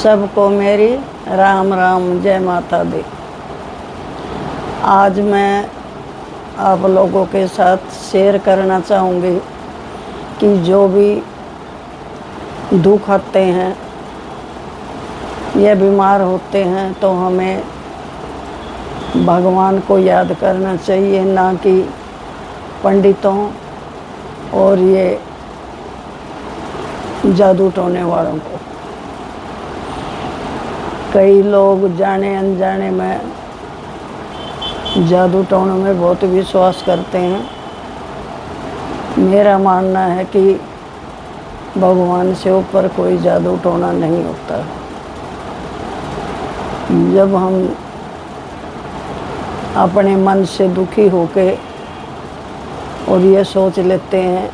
सबको मेरी राम राम जय माता दी। आज मैं आप लोगों के साथ शेयर करना चाहूँगी कि जो भी दुख आते हैं या बीमार होते हैं तो हमें भगवान को याद करना चाहिए, ना कि पंडितों और ये जादू टोने वालों को। कई लोग जाने अनजाने में जादू टोनों में बहुत विश्वास करते हैं। मेरा मानना है कि भगवान से ऊपर कोई जादू टोना नहीं होता। जब हम अपने मन से दुखी होके और ये सोच लेते हैं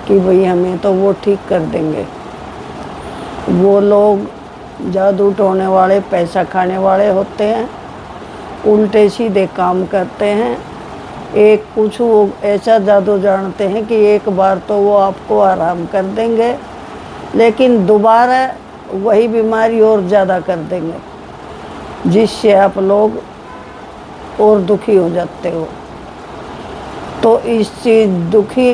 कि भाई हमें तो वो ठीक कर देंगे, वो लोग जादू टोने वाले पैसा खाने वाले होते हैं, उल्टे सीधे काम करते हैं। एक कुछ वो ऐसा जादू जानते हैं कि एक बार तो वो आपको आराम कर देंगे, लेकिन दोबारा वही बीमारी और ज़्यादा कर देंगे, जिससे आप लोग और दुखी हो जाते हो। तो इस चीज़ दुखी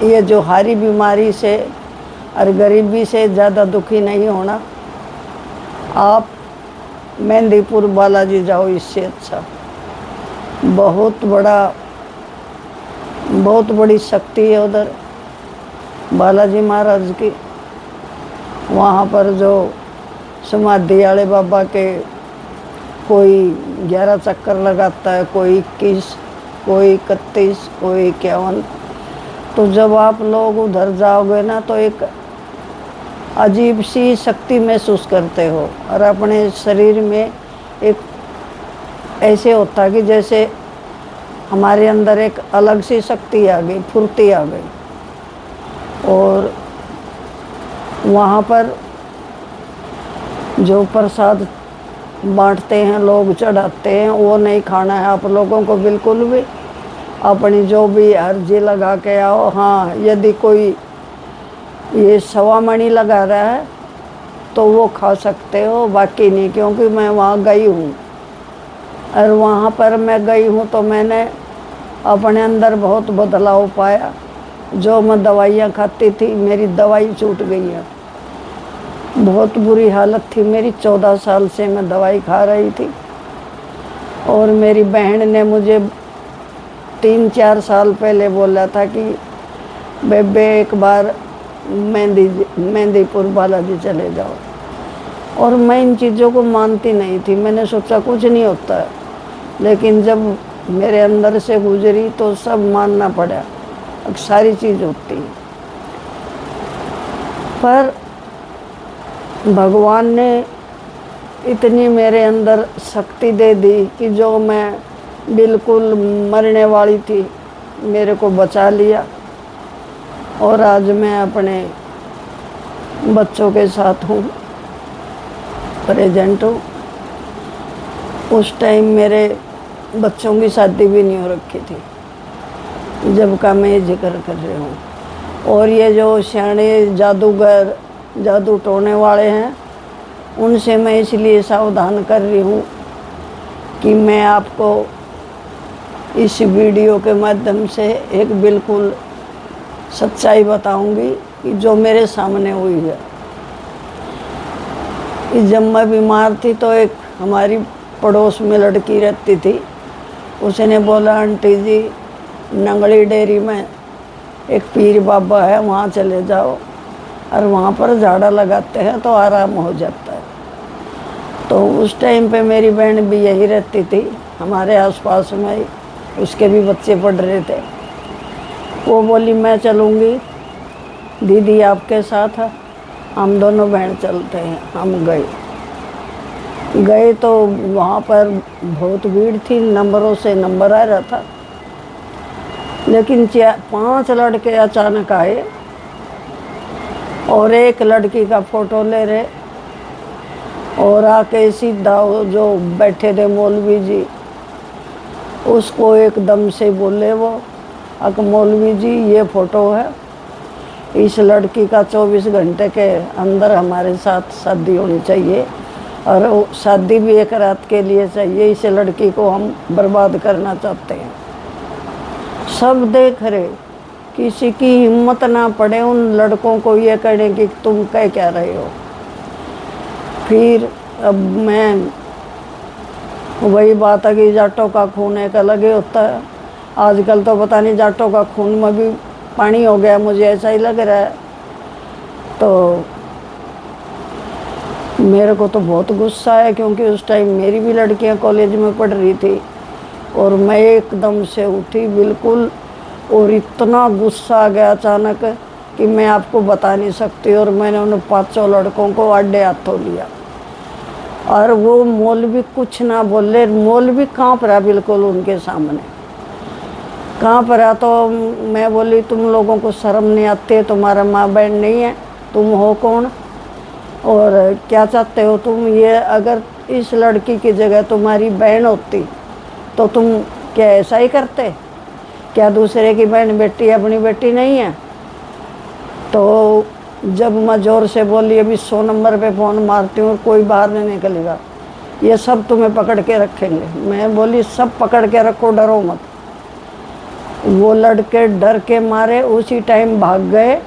ये जो हारी बीमारी से और गरीबी से ज़्यादा दुखी नहीं होना। आप मेहंदीपुर बालाजी जाओ, इससे अच्छा। बहुत बड़ी शक्ति है उधर बालाजी महाराज की। वहाँ पर जो समाधि वाले बाबा के कोई 11 चक्कर लगाता है, कोई 21, कोई 31, कोई 51। तो जब आप लोग उधर जाओगे ना तो एक अजीब सी शक्ति महसूस करते हो और अपने शरीर में एक ऐसे होता है कि जैसे हमारे अंदर एक अलग सी शक्ति आ गई, फुर्ती आ गई। और वहाँ पर जो प्रसाद बांटते हैं, लोग चढ़ाते हैं, वो नहीं खाना है आप लोगों को बिल्कुल भी। अपनी जो भी अर्जी लगा के आओ। हाँ, यदि कोई ये सवा मणि लगा रहा है तो वो खा सकते हो, बाकी नहीं। क्योंकि मैं वहाँ गई हूँ और वहाँ पर मैं गई हूँ तो मैंने अपने अंदर बहुत बदलाव पाया। जो मैं दवाइयाँ खाती थी, मेरी दवाई छूट गई है। बहुत बुरी हालत थी मेरी, 14 साल से मैं दवाई खा रही थी। और मेरी बहन ने मुझे 3-4 साल पहले बोला था कि बेबे एक बार मेहंदीपुर बालाजी चले जाओ। और मैं इन चीज़ों को मानती नहीं थी, मैंने सोचा कुछ नहीं होता है। लेकिन जब मेरे अंदर से गुजरी तो सब मानना पड़ा, अब सारी चीज़ होती है। पर भगवान ने इतनी मेरे अंदर शक्ति दे दी कि जो मैं बिल्कुल मरने वाली थी, मेरे को बचा लिया। और आज मैं अपने बच्चों के साथ हूँ, प्रेजेंट हूँ। उस टाइम मेरे बच्चों की शादी भी नहीं हो रखी थी जब का मैं जिक्र कर रही हूँ। और ये जो सियाने जादूगर जादू टोने वाले हैं, उनसे मैं इसलिए सावधान कर रही हूँ कि मैं आपको इस वीडियो के माध्यम से एक बिल्कुल सच्चाई बताऊंगी कि जो मेरे सामने हुई है। जब मैं बीमार थी तो एक हमारी पड़ोस में लड़की रहती थी, उसने बोला आंटी जी, नंगली डेरी में एक पीर बाबा है, वहाँ चले जाओ और वहाँ पर झाड़ा लगाते हैं तो आराम हो जाता है। तो उस टाइम पे मेरी बहन भी यही रहती थी, हमारे आसपास में ही, उसके भी बच्चे पढ़ रहे थे। वो बोली मैं चलूँगी दीदी आपके साथ, हम दोनों बहन चलते हैं। हम गए तो वहाँ पर बहुत भीड़ थी, नंबरों से नंबर आ रहा था। लेकिन 5 लड़के अचानक आए और एक लड़की का फोटो ले रहे और आके सीधा जो बैठे थे मौलवी जी, उसको एकदम से बोले वो, अक मौलवी जी ये फ़ोटो है इस लड़की का 24 घंटे के अंदर हमारे साथ शादी होनी चाहिए, और वो शादी भी एक रात के लिए चाहिए। इस लड़की को हम बर्बाद करना चाहते हैं। सब देख रहे, किसी की हिम्मत ना पड़े उन लड़कों को ये कहने कि तुम कह क्या रहे हो। फिर अब मैं वही बात है कि जाटों का खून एक अलग ही होता है। आजकल तो पता नहीं जाटों का खून में भी पानी हो गया, मुझे ऐसा ही लग रहा है। तो मेरे को तो बहुत गुस्सा है, क्योंकि उस टाइम मेरी भी लड़कियां कॉलेज में पढ़ रही थी, और मैं एकदम से उठी बिल्कुल, और इतना गुस्सा आ गया अचानक कि मैं आपको बता नहीं सकती। और मैंने उन 500 लड़कों को आड़े हाथों लिया, और वो मौलवी कुछ ना बोले। मौलवी काँप रहा बिल्कुल उनके सामने, काँप रहा। तो मैं बोली, तुम लोगों को शर्म नहीं आती? तुम्हारा माँ बहन नहीं है? तुम हो कौन और क्या चाहते हो तुम? ये अगर इस लड़की की जगह तुम्हारी बहन होती तो तुम क्या ऐसा ही करते? क्या दूसरे की बहन बेटी अपनी बेटी नहीं है? तो जब मैं ज़ोर से बोली, अभी 100 नंबर पे फ़ोन मारती हूँ और कोई बाहर नहीं निकलेगा, ये सब तुम्हें पकड़ के रखेंगे। मैं बोली, सब पकड़ के रखो, डरो मत। वो लड़के डर के मारे उसी टाइम भाग गए।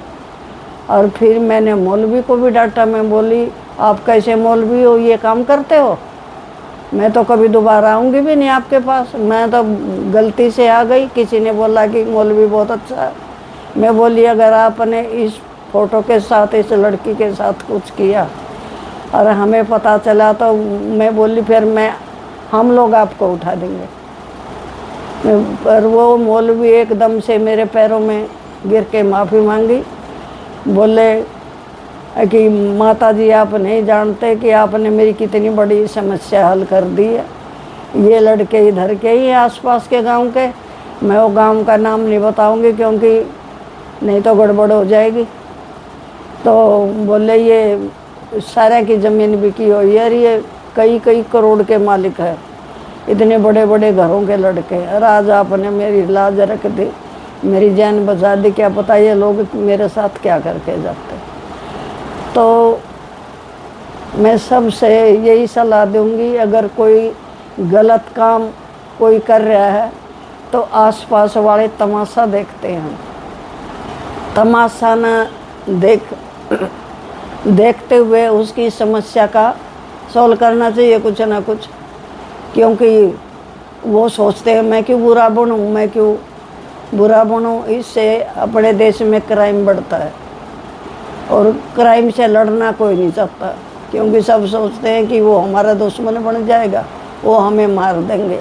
और फिर मैंने मौलवी को भी डांटा। मैं बोली, आप कैसे मौलवी हो, ये काम करते हो? मैं तो कभी दोबारा आऊँगी भी नहीं आपके पास। मैं तो गलती से आ गई, किसी ने बोला कि मौलवी बहुत अच्छा है। मैं बोली, अगर आपने इस फ़ोटो के साथ इस लड़की के साथ कुछ किया और हमें पता चला, तो मैं बोली फिर हम लोग आपको उठा देंगे। पर वो मौलवी एकदम से मेरे पैरों में गिर के माफ़ी मांगी। बोले कि माता जी, आप नहीं जानते कि आपने मेरी कितनी बड़ी समस्या हल कर दी है। ये लड़के इधर के ही आसपास के गांव के, मैं वो गांव का नाम नहीं बताऊंगी क्योंकि नहीं तो गड़बड़ हो जाएगी। तो बोले, ये सारा की ज़मीन बिकी हुई है, ये कई कई करोड़ के मालिक है, इतने बड़े बड़े घरों के लड़के। और आज आपने मेरी लाज रख दी, मेरी जान बचा दी। क्या पता ये लोग मेरे साथ क्या करके जाते। तो मैं सबसे यही सलाह दूंगी, अगर कोई गलत काम कोई कर रहा है तो आसपास वाले तमाशा देखते हैं, तमाशा न देखते हुए उसकी समस्या का सॉल्व करना चाहिए कुछ ना कुछ। क्योंकि वो सोचते हैं मैं क्यों बुरा बनूं, मैं क्यों बुरा बनूं। इससे अपने देश में क्राइम बढ़ता है, और क्राइम से लड़ना कोई नहीं चाहता, क्योंकि सब सोचते हैं कि वो हमारा दुश्मन बन जाएगा, वो हमें मार देंगे।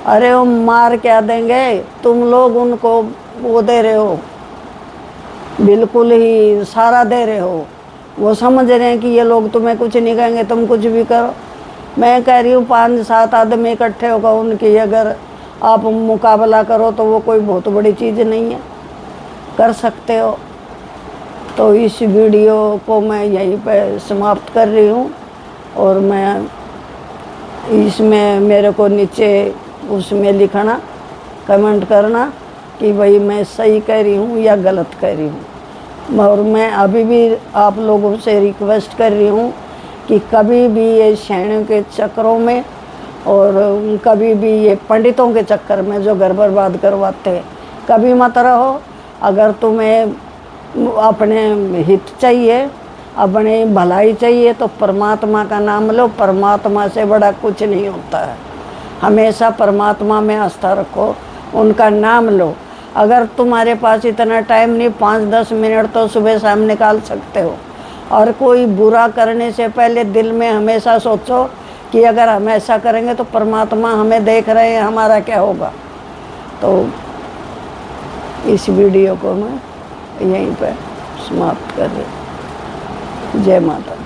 अरे वो मार क्या देंगे, तुम लोग उनको वो दे रहे हो, बिल्कुल ही सारा दे रहे हो। वो समझ रहे हैं कि ये लोग तुम्हें कुछ नहीं कहेंगे, तुम कुछ भी करो। मैं कह रही हूँ 5-7 आदमी इकट्ठे होकर उनकी अगर आप मुकाबला करो तो वो कोई बहुत बड़ी चीज़ नहीं है, कर सकते हो। तो इस वीडियो को मैं यहीं पे समाप्त कर रही हूँ, और मैं इसमें मेरे को नीचे उसमें लिखना, कमेंट करना कि भाई मैं सही कह रही हूँ या गलत कह रही हूँ। और मैं अभी भी आप लोगों से रिक्वेस्ट कर रही हूँ कि कभी भी ये शैणों के चक्करों में और कभी भी ये पंडितों के चक्कर में जो घर बर्बाद करवाते हैं, कभी मत रहो। अगर तुम्हें अपने हित चाहिए, अपने भलाई चाहिए, तो परमात्मा का नाम लो। परमात्मा से बड़ा कुछ नहीं होता है। हमेशा परमात्मा में आस्था रखो, उनका नाम लो। अगर तुम्हारे पास इतना टाइम नहीं, 5-10 मिनट तो सुबह शाम निकाल सकते हो। और कोई बुरा करने से पहले दिल में हमेशा सोचो कि अगर हम ऐसा करेंगे तो परमात्मा हमें देख रहे हैं, हमारा क्या होगा। तो इस वीडियो को मैं यहीं पर समाप्त कर रही हूँ। जय माता दी।